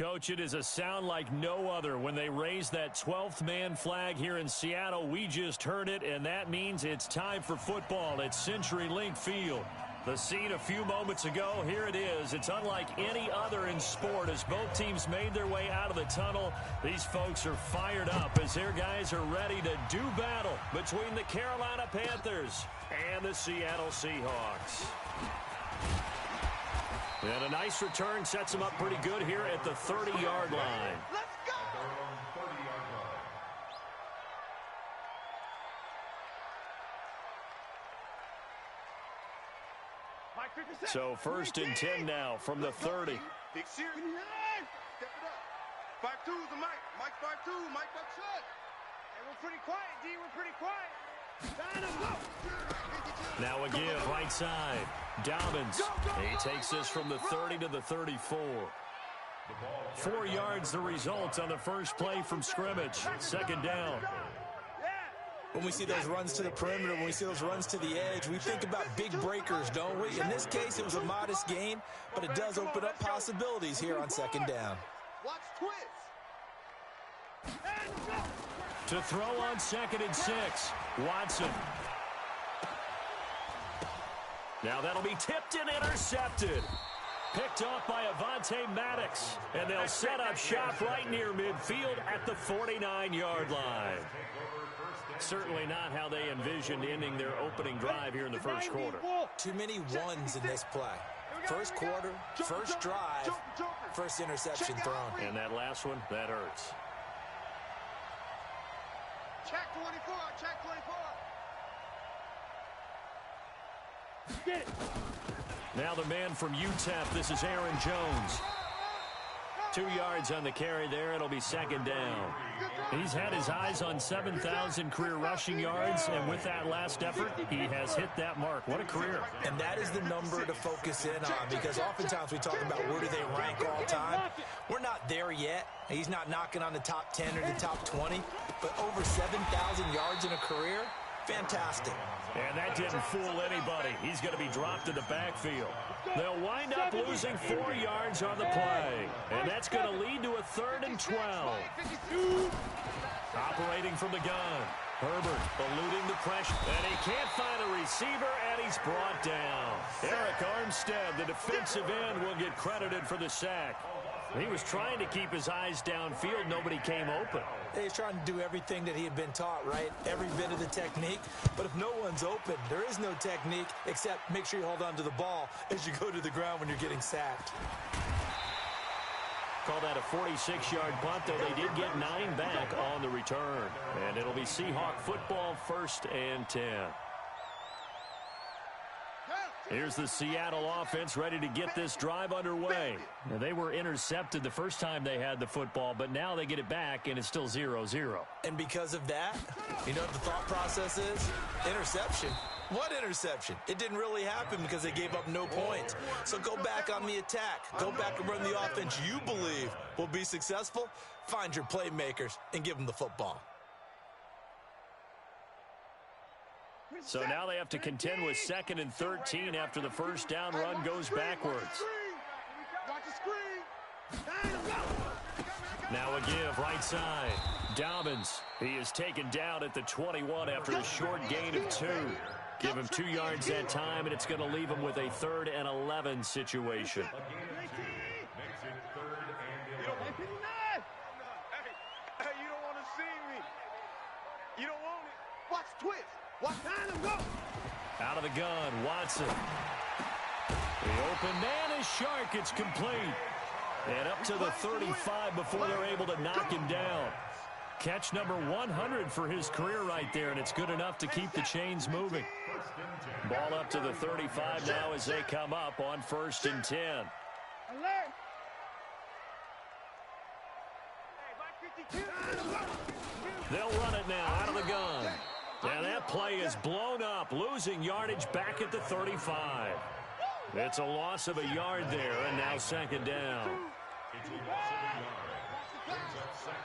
Coach, it is a sound like no other when they raise that 12th man flag here in Seattle. We just heard it, and that means it's time for football at CenturyLink Field. The scene a few moments ago, here it is. It's unlike any other in sport as both teams made their way out of the tunnel. These folks are fired up as their guys are ready to do battle between the Carolina Panthers and the Seattle Seahawks. And a nice return sets them up pretty good here at the 30-yard line. Let's go! So 1st and 10 now from the 30. Big series. Step it up. 5-2 is the Mike. Mike 5-2. Mike up shut. Hey, we're pretty quiet, D. We're pretty quiet. Now a give right side. Dobbins. He takes this from the 30 to the 34. 4 yards the result on the first play from scrimmage. 2nd down. When we see those runs to the perimeter, when we see those runs to the edge, we think about big breakers, don't we? In this case, it was a modest gain, but it does open up possibilities here on 2nd down. Watch twist. To throw on 2nd and 6. Watson. Now that'll be tipped and intercepted. Picked off by Avonte Maddox. And they'll set up shop right near midfield at the 49-yard line. Certainly not how they envisioned ending their opening drive here in the first quarter. Too many ones in this play. First quarter, first drive, first interception thrown. And that last one, that hurts. Check 24. Check 24. Now the man from UTEP, this is Aaron Jones. 2 yards on the carry there. It'll be 2nd down. He's had his eyes on 7,000 career rushing yards, and with that last effort, he has hit that mark. What a career. And that is the number to focus in on, because oftentimes we talk about where do they rank all time. We're not there yet. He's not knocking on the top 10 or the top 20, but over 7,000 yards in a career, fantastic. And that didn't fool anybody. He's going to be dropped in the backfield. They'll wind up losing 4 yards on the play. And that's going to lead to a 3rd and 12. Operating from the gun. Herbert eluding the pressure. And he can't find a receiver, and he's brought down. Eric Armstead, the defensive end, will get credited for the sack. He was trying to keep his eyes downfield. Nobody came open. He's trying to do everything that he had been taught, right? Every bit of the technique. But if no one's open, there is no technique except make sure you hold on to the ball as you go to the ground when you're getting sacked. Call that a 46-yard punt, though they did get 9 back on the return. And it'll be Seahawk football, 1st and 10. Here's the Seattle offense ready to get this drive underway. Now, they were intercepted the first time they had the football, but now they get it back, and it's still 0-0. And because of that, you know what the thought process is? Interception. What interception? It didn't really happen because they gave up no points. So go back on the attack. Go back and run the offense you believe will be successful. Find your playmakers and give them the football. So now they have to contend with 2nd and 13 after the first down run goes backwards. Now a give right side. Dobbins, he is taken down at the 21 after a short gain of 2. Give him 2 yards that time, and it's going to leave him with a 3rd and 11 situation. Hey, you don't want to see me. You don't want it. Watch twist. Watch time go. Out of the gun, Watson. The open man is Shark. It's complete. And up to the 35 before they're able to knock him down. Catch number 100 for his career right there, and it's good enough to keep the chains moving. Ball up to the 35 now as they come up on 1st and 10. They'll run it now out of the gun. And that play is blown up, losing yardage back at the 35. It's a loss of a yard there, and now 2nd down.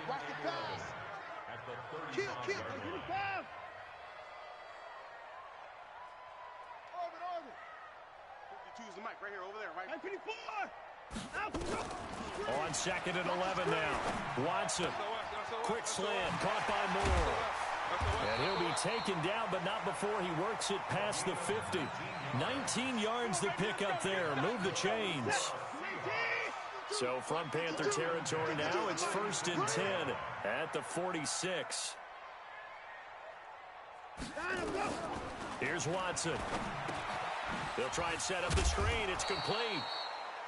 Watch the pass. Kill. Orbit. 52's the mic right here, over there, right? 54. On 2nd and 11 now. Watson. Quick slant. Caught by Moore. And he'll be taken down, but not before he works it past the 50. 19 yards to pick up there. Move the chains. So from Panther territory now, it's 1st and 10 at the 46. Here's Watson. They'll try and set up the screen. It's complete.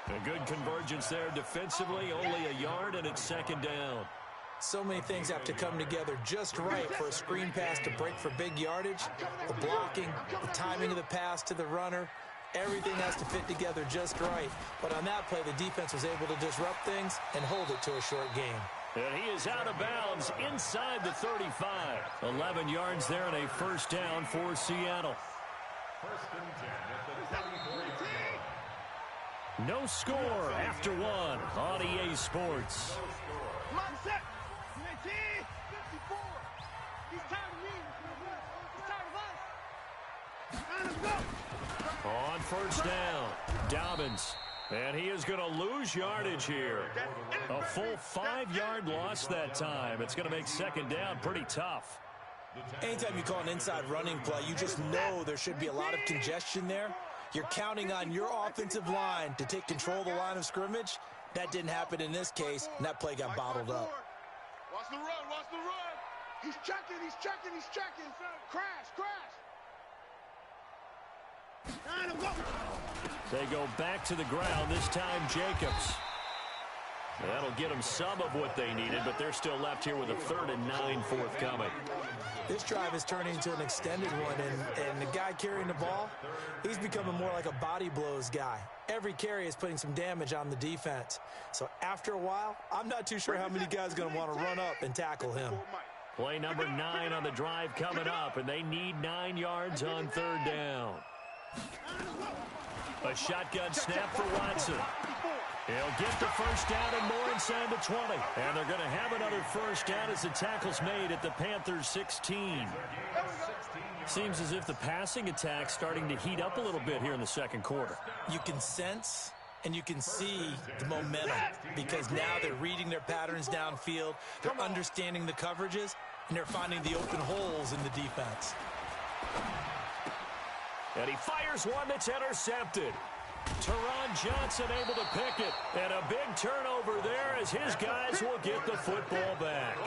A good convergence there defensively. Only a yard, and it's 2nd down. So many things have to come together just right for a screen pass to break for big yardage. The blocking, the timing of the pass to the runner, everything has to fit together just right. But on that play, the defense was able to disrupt things and hold it to a short game. And he is out of bounds inside the 35. 11 yards there and a 1st down for Seattle. No score after 1 on EA Sports. On 1st down, Dobbins. And he is going to lose yardage here. A full 5-yard loss that time. It's going to make 2nd down pretty tough. Anytime you call an inside running play, you just know there should be a lot of congestion there. You're counting on your offensive line to take control of the line of scrimmage. That didn't happen in this case, and that play got bottled up. Watch the run, watch the run. He's checking, he's checking, he's checking. Crash, crash. They go back to the ground, this time Jacobs. That'll get them some of what they needed, but they're still left here with a 3rd and 9 forthcoming. This drive is turning into an extended one, and the guy carrying the ball, he's becoming more like a body blows guy. Every carry is putting some damage on the defense. So after a while, I'm not too sure how many guys are going to want to run up and tackle him. Play number 9 on the drive coming up, and they need 9 yards on 3rd down. A shotgun snap for Watson. He'll get the 1st down and more inside the 20. And they're going to have another 1st down as the tackle's made at the Panthers' 16. Seems as if the passing attack's starting to heat up a little bit here in the 2nd quarter. You can sense and you can see the momentum because now they're reading their patterns downfield, they're understanding the coverages, and they're finding the open holes in the defense. And he fires one that's intercepted. Teron Johnson able to pick it. And a big turnover there as his guys will get the football back.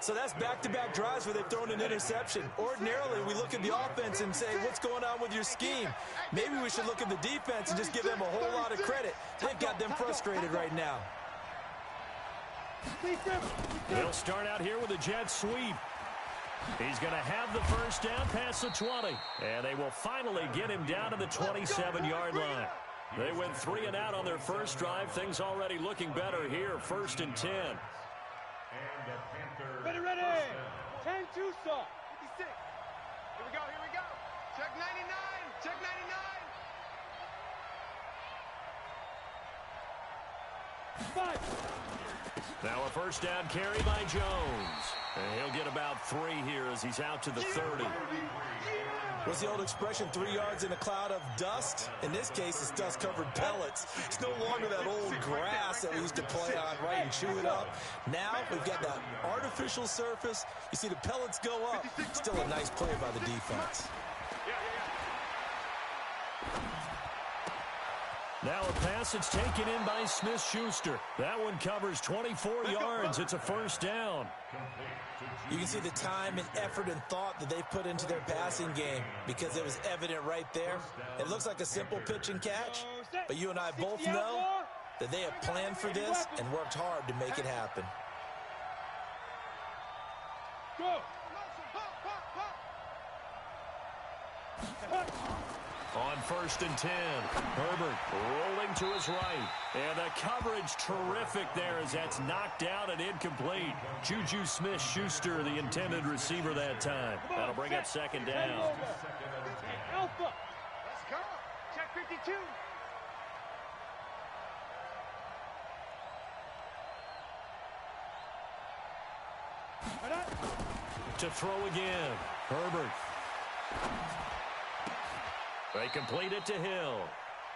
So that's back-to-back drives where they've thrown an interception. Ordinarily, we look at the offense and say, what's going on with your scheme? Maybe we should look at the defense and just give them a whole lot of credit. They've got them frustrated right now. They'll start out here with a jet sweep. He's going to have the 1st down past the 20. And they will finally get him down to the 27-yard line. They went 3 and out on their first drive. Things already looking better here. 1st and 10. Ready, ready. 10 Tucson. 56. Here we go, here we go. Check 99. Check 99. 5. Now a 1st down carry by Jones. And he'll get about 3 here as he's out to the 30. What's the old expression, 3 yards in a cloud of dust? In this case, it's dust-covered pellets. It's no longer that old grass that we used to play on, right, and chew it up. Now we've got that artificial surface. You see the pellets go up. Still a nice play by the defense. Now a pass that's taken in by Smith-Schuster. That one covers 24 yards. It's a 1st down. You can see the time and effort and thought that they've put into their passing game because it was evident right there. It looks like a simple pitch and catch, but you and I both know that they have planned for this and worked hard to make it happen. Go. On 1st and 10, Herbert rolling to his right. And the coverage terrific there as that's knocked out and incomplete. Juju Smith-Schuster, the intended receiver that time. That'll bring up 2nd down. Alpha. Let's go. Check 52. To throw again, Herbert. They complete it to Hill.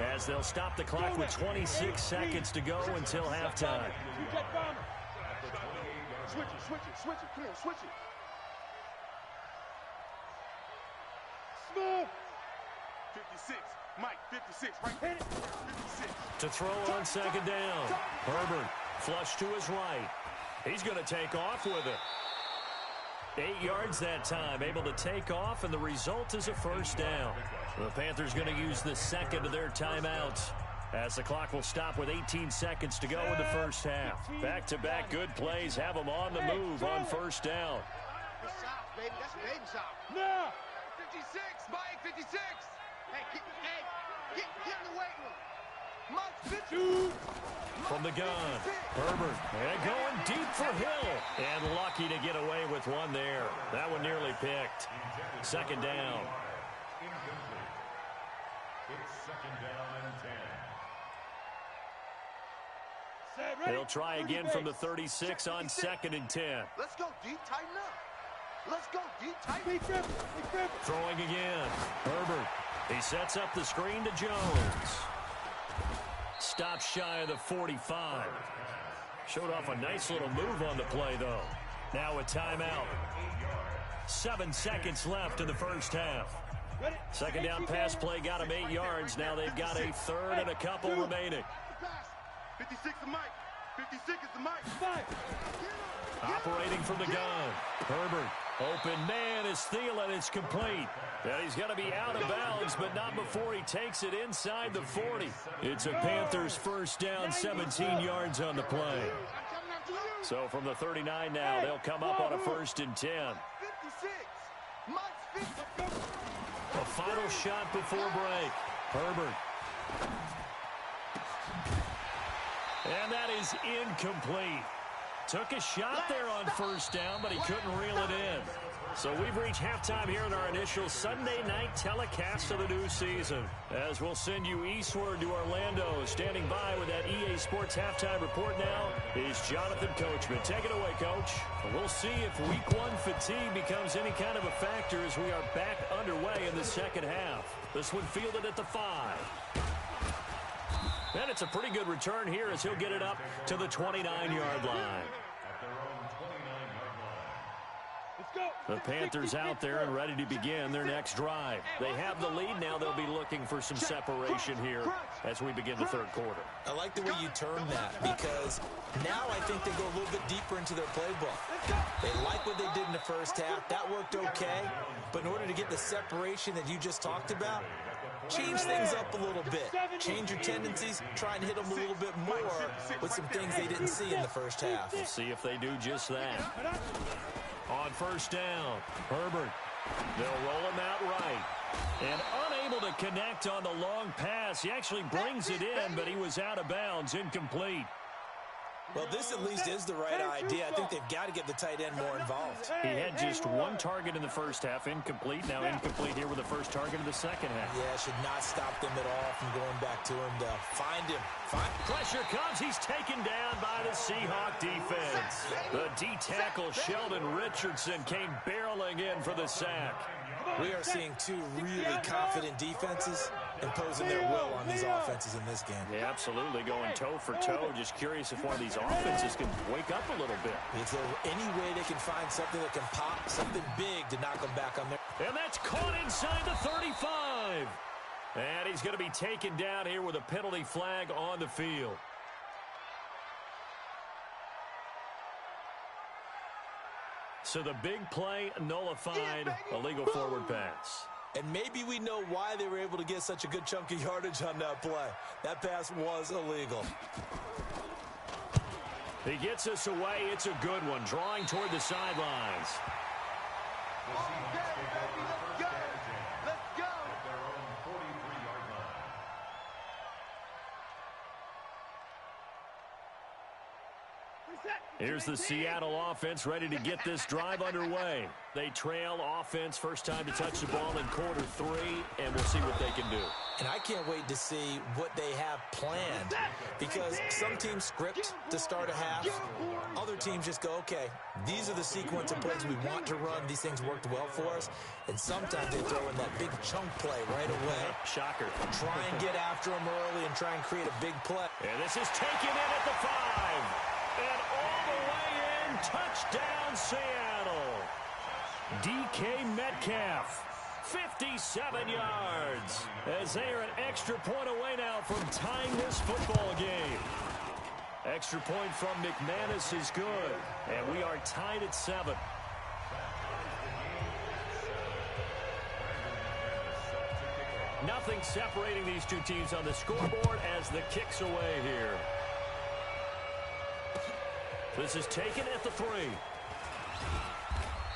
as they'll stop the clock with 26 seconds to go until halftime. Switch it. Come on, switch it. Smooth. 56. Mike, 56. Right. Hit it. 56. To throw on second down. Herbert, flush to his right. He's going to take off with it. 8 yards that time, able to take off, and the result is a first down. The Panthers going to use the second of their timeouts, as the clock will stop with 18 seconds to go in the first half. Back-to-back good plays have them on the move on first down. That's soft, baby. That's baby soft. Now. 56, Mike, 56. Hey, get in the weight room. Mike, 52. From the gun, Herbert, and going deep for Hill. And lucky to get away with one there. That one nearly picked. Second down. It's second down and 10. They'll try again from the 36 on second and 10. Let's go deep, tighten up. Let's go deep, tighten up. Throwing again. Herbert. He sets up the screen to Jones. Stops shy of the 45. Showed off a nice little move on the play, though. Now a timeout. 7 seconds left in the first half. Second down pass play got him 8 yards. Now they've got a third and a couple remaining. 56 is Mike. 56 is the Mike. Operating from the gun. Herbert. Open man is Thielen. It's complete. And he's going to be out of bounds, but not before he takes it inside the 40. It's a Panthers first down, 17 yards on the play. So from the 39 now, they'll come up on a first and 10. 56. Mike's 50. A final shot before break. Herbert. And that is incomplete. Took a shot there on first down, but he couldn't reel it in. So we've reached halftime here in our initial Sunday night telecast of the new season. As we'll send you eastward to Orlando. Standing by with that EA Sports halftime report now is Jonathan Coachman. Take it away, Coach. We'll see if week 1 fatigue becomes any kind of a factor as we are back underway in the second half. This one fielded at the 5. And it's a pretty good return here as he'll get it up to the 29-yard line. The Panthers out there and ready to begin their next drive. They have the lead now. They'll be looking for some separation here as we begin the third quarter. I like the way you term that because now I think they go a little bit deeper into their playbook. They like what they did in the first half. That worked okay. But in order to get the separation that you just talked about, change things up a little bit. Change your tendencies. Try and hit them a little bit more with some things they didn't see in the first half. We'll see if they do just that. On first down, Herbert. They'll roll him out right. And unable to connect on the long pass. He actually brings it in, but he was out of bounds, incomplete. Well, this at least is the right idea. I think they've got to get the tight end more involved. He had just one target in the first half, incomplete. Now incomplete here with the first target of the second half. Yeah, should not stop them at all from going back to him to find him. Pressure comes. He's taken down by the Seahawk defense. The D-tackle Sheldon Richardson came barreling in for the sack. We are seeing two really confident defenses imposing their will on these offenses in this game. Yeah, absolutely, going toe for toe. Just curious if one of these offenses can wake up a little bit. Is there any way they can find something that can pop, something big to knock them back on their... And that's caught inside the 35. And he's going to be taken down here with a penalty flag on the field. So the big play nullified, illegal forward pass. And maybe we know why they were able to get such a good chunk of yardage on that play. That pass was illegal. He gets us away. It's a good one, drawing toward the sidelines. Here's the Seattle offense ready to get this drive underway. They trail offense first time to touch the ball in quarter 3, and we'll see what they can do. And I can't wait to see what they have planned because some teams script to start a half. Other teams just go, okay, these are the sequence of plays we want to run. These things worked well for us. And sometimes they throw in that big chunk play right away. Shocker. Try and get after him early and try and create a big play. And this is taken in at the 5. And all the way in, touchdown Seattle. DK Metcalf, 57 yards, as they are an extra point away now from tying this football game. Extra point from McManus is good, and we are tied at 7. Nothing separating these two teams on the scoreboard as the kick's away here. This is taken at the 3.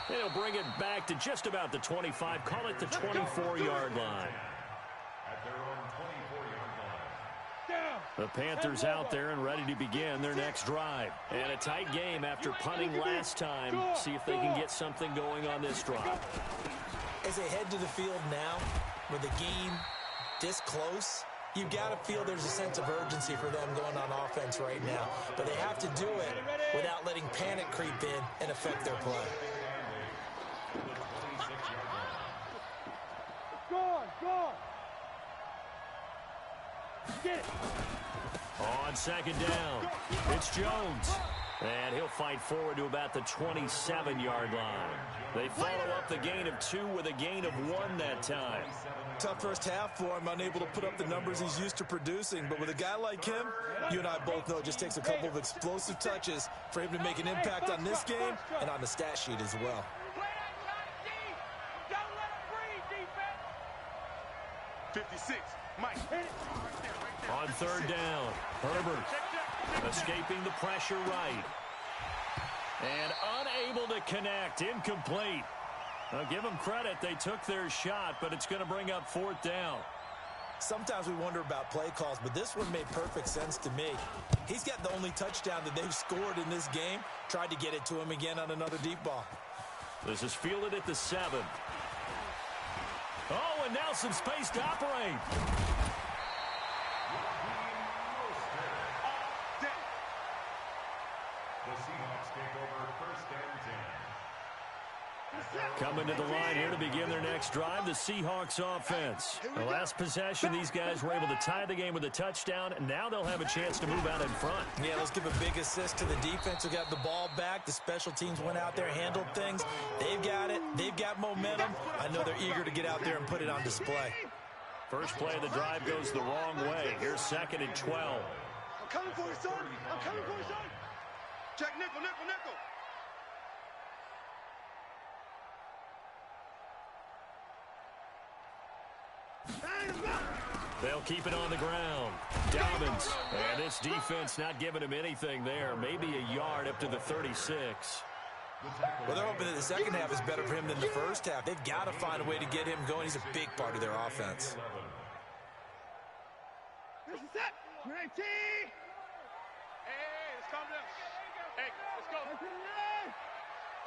They'll bring it back to just about the 25. Call it the 24-yard line. The Panthers out there and ready to begin their next drive. And a tight game after punting last time. See if they can get something going on this drive. As they head to the field now, with the game this close, you've got to feel there's a sense of urgency for them going on offense right now. But they have to do it without letting panic creep in and affect their play. On second down, it's Jones. And he'll fight forward to about the 27-yard line. They follow up the gain of 2 with a gain of 1 that time. Tough first half for him, unable to put up the numbers he's used to producing. But with a guy like him, you and I both know it just takes a couple of explosive touches for him to make an impact on this game and on the stat sheet as well. 56, Mike. On third down, Herbert escaping the pressure right. And unable to connect, incomplete. I'll give them credit, they took their shot, but it's going to bring up 4th down. Sometimes we wonder about play calls, but this one made perfect sense to me. He's got the only touchdown that they've scored in this game. Tried to get it to him again on another deep ball. This is fielded at the 7. Oh, and now some space to operate. Coming to the line here to begin their next drive, the Seahawks offense. The last possession, these guys were able to tie the game with a touchdown, and now they'll have a chance to move out in front. Yeah, let's give a big assist to the defense who got the ball back. The special teams went out there, handled things. They've got it. They've got momentum. I know they're eager to get out there and put it on display. First play of the drive goes the wrong way. Here's 2nd and 12. I'm coming for you, son. I'm coming for you, son. Check nickel, nickel, nickel. They'll keep it on the ground. Dobbins. And this defense not giving him anything there. Maybe a yard up to the 36. Well, they're hoping that the second half is better for him than the first half. They've got to find a way to get him going. He's a big part of their offense. Set. Hey, let's calm down. Hey, let's go. All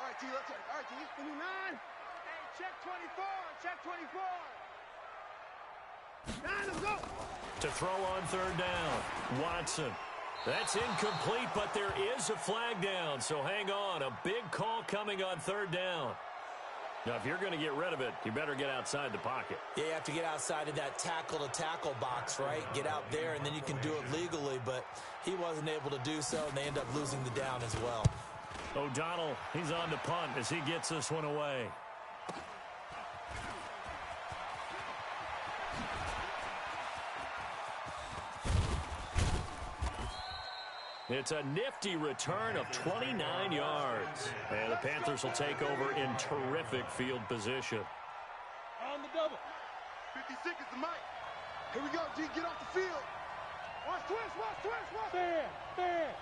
right, T, let's go. All right, T. 29. Hey, check 24. Check 24. Let's go. To throw on third down, Watson. That's incomplete, but there is a flag down, so hang on. A big call coming on third down. Now, if you're going to get rid of it, you better get outside the pocket. Yeah, you have to get outside of that tackle-to-tackle box, right? Get out there, and then you can do it legally, but he wasn't able to do so, and they end up losing the down as well. O'Donnell, he's on to punt as he gets this one away. It's a nifty return of 29 yards. And the Panthers will take over in terrific field position. On the double. 56 is the mic. Here we go, G. Get off the field. Watch twist, watch twist, watch. Stand.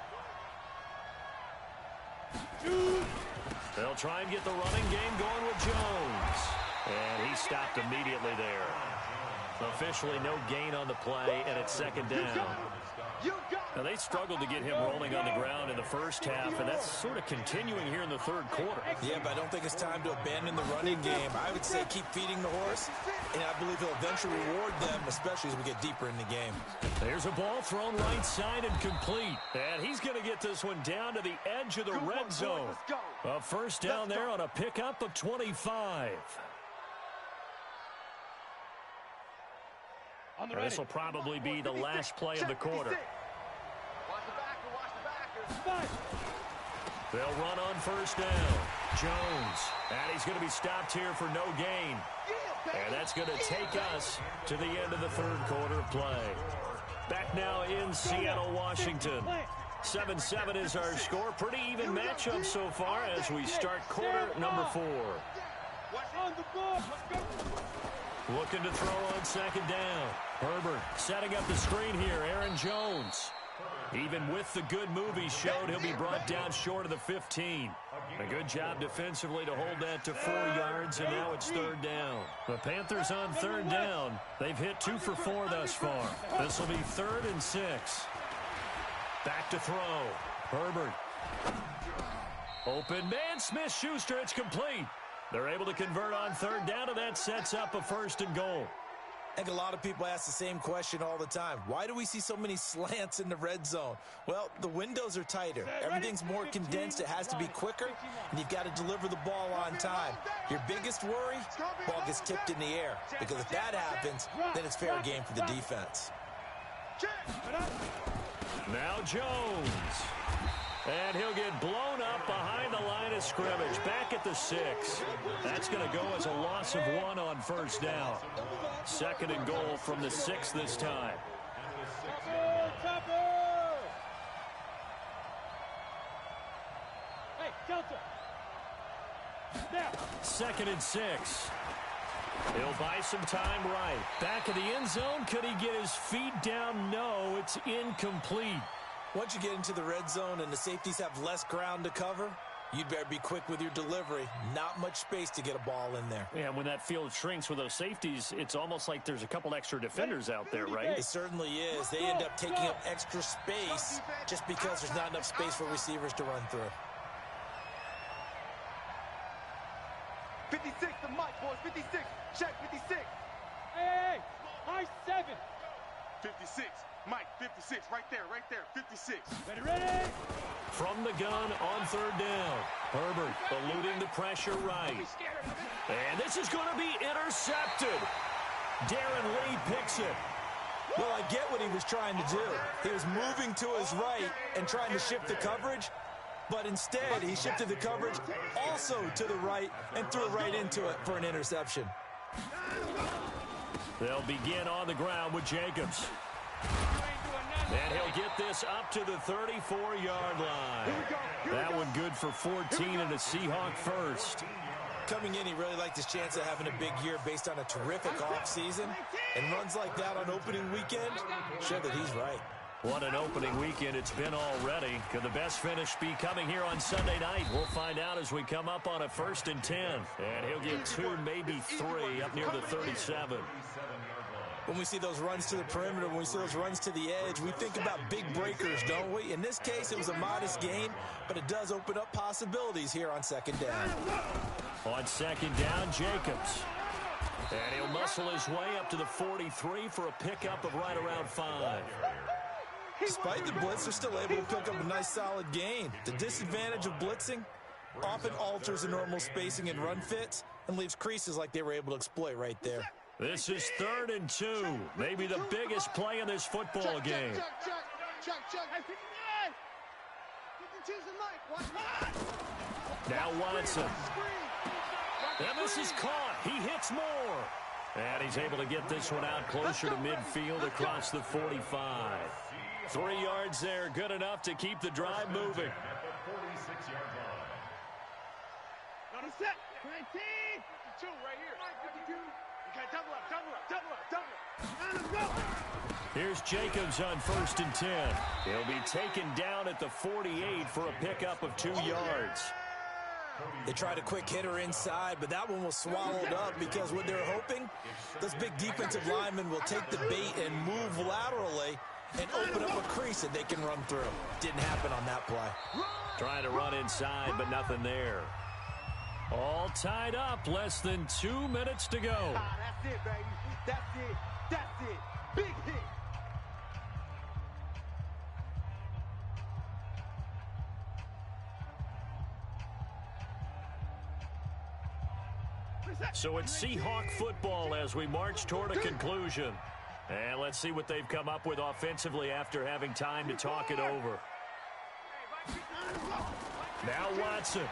They'll try and get the running game going with Jones. And he stopped immediately there. Officially no gain on the play, and it's 2nd down. Now, they struggled to get him rolling on the ground in the first half, and that's sort of continuing here in the third quarter. Yeah, but I don't think it's time to abandon the running game. I would say keep feeding the horse, and I believe he'll eventually reward them, especially as we get deeper in the game. There's a ball thrown right side and complete. And he's going to get this one down to the edge of the red zone. A first down there on a pickup of 25. This will probably be the last play of the quarter. Watch the backer. They'll run on first down. Jones. And he's going to be stopped here for no gain. And that's going to take us to the end of the third quarter of play. Back now in Seattle, Washington. 7-7 is our score. Pretty even matchup so far as we start quarter number 4. Looking to throw on second down. Herbert setting up the screen here. Aaron Jones. Even with the good move he showed, he'll be brought down short of the 15. A good job defensively to hold that to 4 yards, and now it's third down. The Panthers on third down. They've hit 2 for 4 thus far. This will be 3rd and 6. Back to throw. Herbert. Open man. Smith-Schuster. It's complete. They're able to convert on third down, and that sets up a 1st and goal. I think a lot of people ask the same question all the time. Why do we see so many slants in the red zone? Well, the windows are tighter. Everything's more condensed. It has to be quicker, and you've got to deliver the ball on time. Your biggest worry, ball gets tipped in the air. Because if that happens, then it's fair game for the defense. Now Jones. And he'll get blown up behind the line of scrimmage. Back at the 6. That's going to go as a loss of 1 on first down. 2nd and goal from the 6 this time. Second and 6. He'll buy some time right. Back of the end zone. Could he get his feet down? No, it's incomplete. Once you get into the red zone and the safeties have less ground to cover, you'd better be quick with your delivery. Not much space to get a ball in there. Yeah, when that field shrinks with those safeties, it's almost like there's a couple extra defenders out there, right? It certainly is. They end up taking up extra space just because there's not enough space for receivers to run through. 56 to Mike, boys. 56. Check 56. Hey, high 7. 56. Mike, 56. Right there, 56. Ready? From the gun on third down. Herbert eluding the pressure right. And this is going to be intercepted. Darren Lee picks it. Well, I get what he was trying to do. He was moving to his right and trying to shift the coverage. But instead, he shifted the coverage also to the right and threw it right into it for an interception. They'll begin on the ground with Jacobs. And he'll get this up to the 34-yard line. That one good for 14 and a Seahawk first. Coming in, he really liked his chance of having a big year based on a terrific offseason. And runs like that on opening weekend show that he's right. What an opening weekend it's been already. Could the best finish be coming here on Sunday night? We'll find out as we come up on a 1st and 10. And he'll get 2, maybe 3 up near the 37. When we see those runs to the perimeter, when we see those runs to the edge, we think about big breakers, don't we? In this case, it was a modest gain, but it does open up possibilities here on second down. On second down, Jacobs. And he'll muscle his way up to the 43 for a pickup of right around 5. Despite the blitz, they're still able to pick up a nice solid gain. The disadvantage of blitzing often alters the normal spacing and run fits and leaves creases like they were able to exploit right there. This is 3rd and 2. Maybe the biggest play in this football game. Now Watson. And this is caught. He hits more. And he's able to get this one out closer to midfield across the 45. 3 yards there, good enough to keep the drive moving. On the set. 19. 2 right here. 52. Okay, double up. Here's Jacobs on 1st and 10. He'll be taken down at the 48 for a pickup of 2 yards. They tried a quick hitter inside, but that one was swallowed up because what they're hoping, those big defensive linemen will take the bait and move laterally and open up a crease that they can run through. Didn't happen on that play. Trying to run inside, but nothing there. All tied up, less than 2 minutes to go. That's it, baby. That's it. Big hit. So it's Seahawk football as we march toward a conclusion. And let's see what they've come up with offensively after having time to talk it over. Now Watson.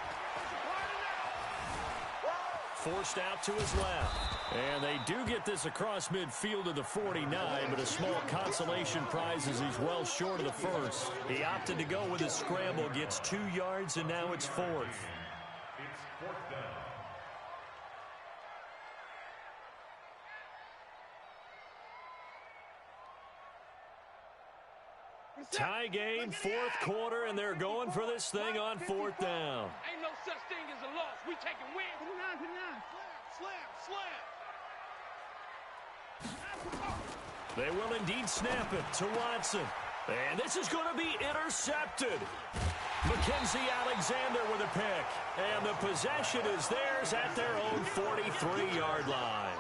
Forced out to his left. And they do get this across midfield to the 49, but a small consolation prize as he's well short of the first. He opted to go with his scramble, gets 2 yards, and now it's fourth. It's fourth down. Tie game, fourth quarter, and they're going for this thing on fourth down. Ain't no such thing as a loss. We taking wins. Slam. They will indeed snap it to Watson. And this is going to be intercepted. Mackenzie Alexander with a pick. And the possession is theirs at their own 43-yard line.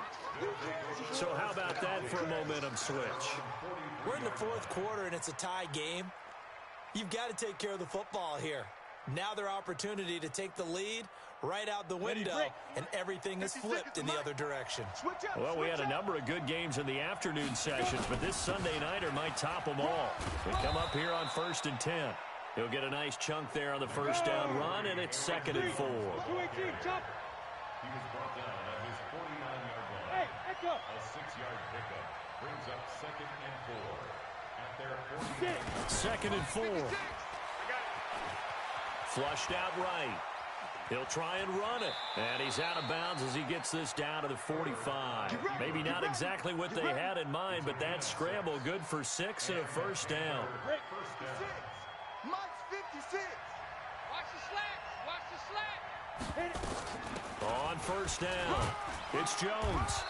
So how about that for a momentum switch? We're in the fourth quarter, and it's a tie game. You've got to take care of the football here. Now their opportunity to take the lead right out the window, and everything is flipped in the other direction. Well, we had a number of good games in the afternoon sessions, but this Sunday nighter might top them all. They come up here on 1st and 10. He'll get a nice chunk there on the first down run, and it's 2nd and 4. He was brought down at his 49-yard line. A 6-yard pickup brings up 2nd and 4 at their 49. 2nd and 4. Flushed out right. He'll try and run it. And he's out of bounds as he gets this down to the 45. Maybe not exactly what they had in mind, but that scramble good for 6 and a first down. Mike's 56. Watch the slack. On first down, it's Jones.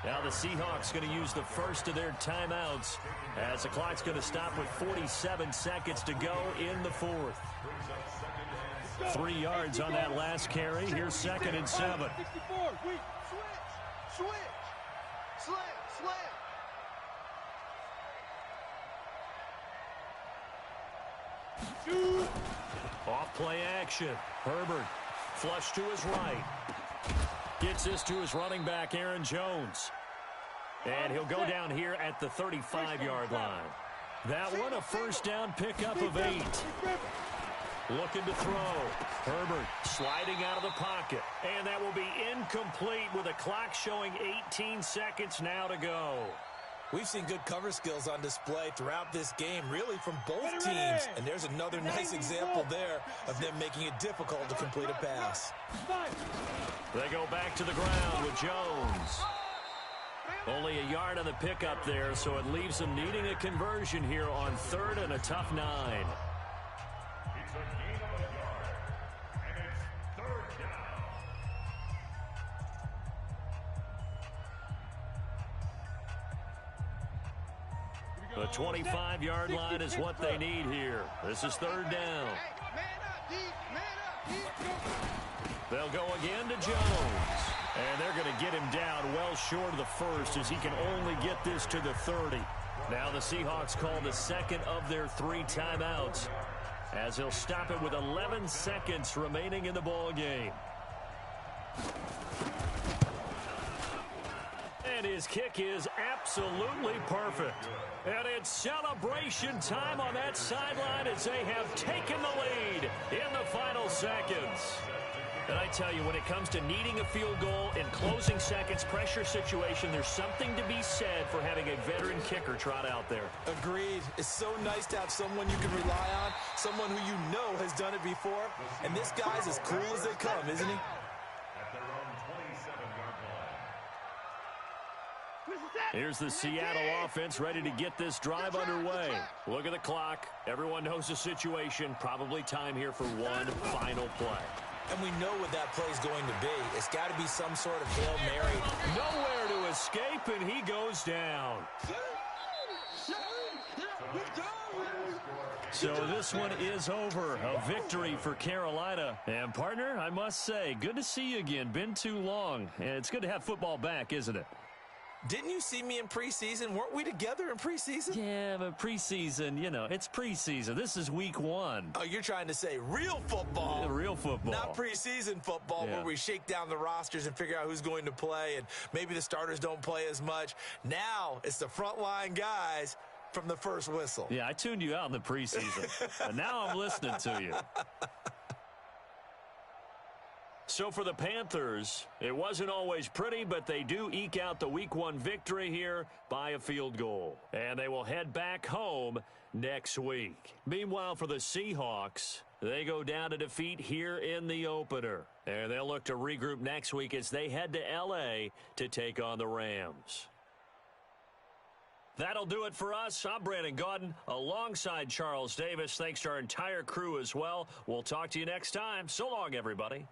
Now the Seahawks going to use the first of their timeouts as the clock's going to stop with 47 seconds to go in the fourth. 3 yards on that last carry. Here's 2nd and 7. Switch. Slam. Off play action. Herbert flush to his right. Gets this to his running back, Aaron Jones. And he'll go down here at the 35-yard line. That one a first down pickup of 8. Looking to throw. Herbert sliding out of the pocket. And that will be incomplete with a clock showing 18 seconds now to go. We've seen good cover skills on display throughout this game, really from both teams. And there's another nice example there of them making it difficult to complete a pass. They go back to the ground with Jones. Only a yard on the pickup there, so it leaves them needing a conversion here on 3rd and a tough 9. It's a gain of a yard, and it's 3rd down. The 25-yard line is what they need here. This is 3rd down. They'll go again to Jones. And they're going to get him down well short of the first as he can only get this to the 30. Now the Seahawks call the 2nd of their 3 timeouts as he'll stop it with 11 seconds remaining in the ball game. And his kick is absolutely perfect. And it's celebration time on that sideline as they have taken the lead in the final seconds. And I tell you, when it comes to needing a field goal in closing seconds, pressure situation, there's something to be said for having a veteran kicker trot out there. Agreed. It's so nice to have someone you can rely on, someone who you know has done it before. And this guy's as cool as they come, isn't he? At their own 27-yard line. Here's the Seattle offense ready to get this drive underway. Look at the clock. Everyone knows the situation. Probably time here for one final play. And we know what that play's going to be. It's got to be some sort of Hail Mary. Nowhere to escape, and he goes down. So this one is over. A victory for Carolina. And, partner, I must say, good to see you again. Been too long. And it's good to have football back, isn't it? Didn't you see me in preseason? Weren't we together in preseason? Yeah, but preseason, you know, it's preseason. This is week 1. Oh, you're trying to say real football. Yeah, real football. Not preseason football where we shake down the rosters and figure out who's going to play, and maybe the starters don't play as much. Now it's the frontline guys from the first whistle. Yeah, I tuned you out in the preseason, but now I'm listening to you. So for the Panthers, it wasn't always pretty, but they do eke out the Week 1 victory here by a field goal. And they will head back home next week. Meanwhile, for the Seahawks, they go down to defeat here in the opener. And they'll look to regroup next week as they head to L.A. to take on the Rams. That'll do it for us. I'm Brandon Gaudin alongside Charles Davis. Thanks to our entire crew as well. We'll talk to you next time. So long, everybody.